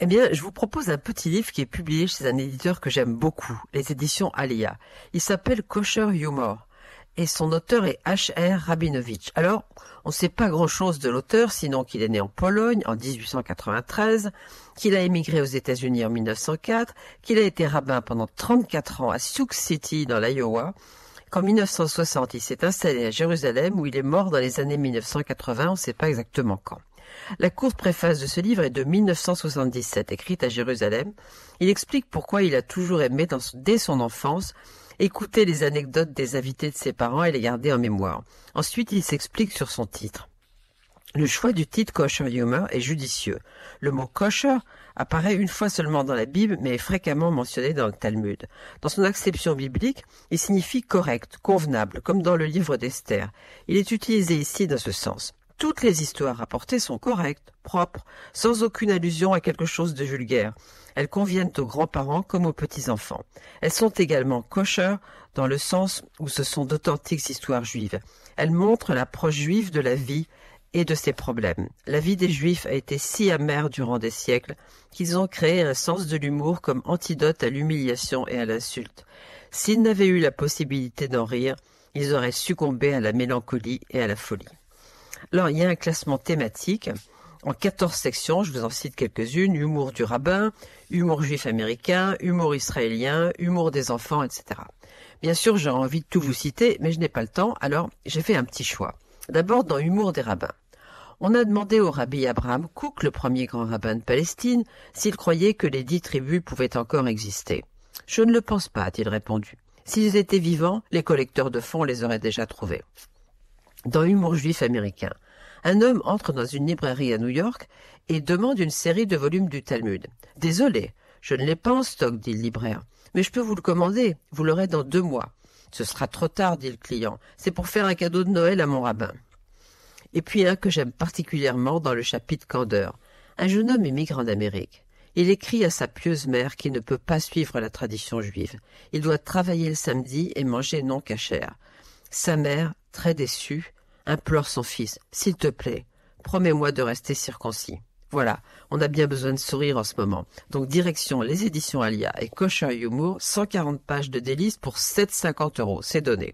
Eh bien, je vous propose un petit livre qui est publié chez un éditeur que j'aime beaucoup, les éditions Alia. Il s'appelle Kosher Humor et son auteur est H.R. Rabinovitch. Alors, on ne sait pas grand-chose de l'auteur, sinon qu'il est né en Pologne en 1893, qu'il a émigré aux États-Unis en 1904, qu'il a été rabbin pendant 34 ans à Sioux City dans l'Iowa, qu'en 1960 il s'est installé à Jérusalem où il est mort dans les années 1980, on ne sait pas exactement quand. La courte préface de ce livre est de 1977, écrite à Jérusalem. Il explique pourquoi il a toujours aimé, dès son enfance, écouter les anecdotes des invités de ses parents et les garder en mémoire. Ensuite, il s'explique sur son titre. Le choix du titre Kosher Humor est judicieux. Le mot kosher apparaît une fois seulement dans la Bible, mais est fréquemment mentionné dans le Talmud. Dans son acception biblique, il signifie correct, convenable, comme dans le livre d'Esther. Il est utilisé ici dans ce sens. Toutes les histoires rapportées sont correctes, propres, sans aucune allusion à quelque chose de vulgaire. Elles conviennent aux grands-parents comme aux petits-enfants. Elles sont également kosher dans le sens où ce sont d'authentiques histoires juives. Elles montrent l'approche juive de la vie et de ses problèmes. La vie des Juifs a été si amère durant des siècles qu'ils ont créé un sens de l'humour comme antidote à l'humiliation et à l'insulte. S'ils n'avaient eu la possibilité d'en rire, ils auraient succombé à la mélancolie et à la folie. Alors, il y a un classement thématique en 14 sections, je vous en cite quelques-unes: humour du rabbin, humour juif américain, humour israélien, humour des enfants, etc. Bien sûr, j'aurais envie de tout vous citer, mais je n'ai pas le temps, alors j'ai fait un petit choix. D'abord, dans Humour des rabbins. On a demandé au rabbi Abraham Kook, le premier grand rabbin de Palestine, s'il croyait que les 10 tribus pouvaient encore exister. « Je ne le pense pas », a-t-il répondu. « S'ils étaient vivants, les collecteurs de fonds les auraient déjà trouvés. » Dans Humour juif américain, un homme entre dans une librairie à New York et demande une série de volumes du Talmud. « Désolé, je ne l'ai pas en stock, dit le libraire. Mais je peux vous le commander, vous l'aurez dans 2 mois. Ce sera trop tard, dit le client. C'est pour faire un cadeau de Noël à mon rabbin. Et puis un que j'aime particulièrement dans le chapitre Candeur. Un jeune homme émigre en Amérique. Il écrit à sa pieuse mère qui ne peut pas suivre la tradition juive. Il doit travailler le samedi et manger non cachère. Sa mère, très déçue, implore son fils. « S'il te plaît, promets-moi de rester circoncis. » Voilà, on a bien besoin de sourire en ce moment. Donc direction les éditions Alia et Kosher Humour, 140 pages de délices pour 7,50 €. C'est donné.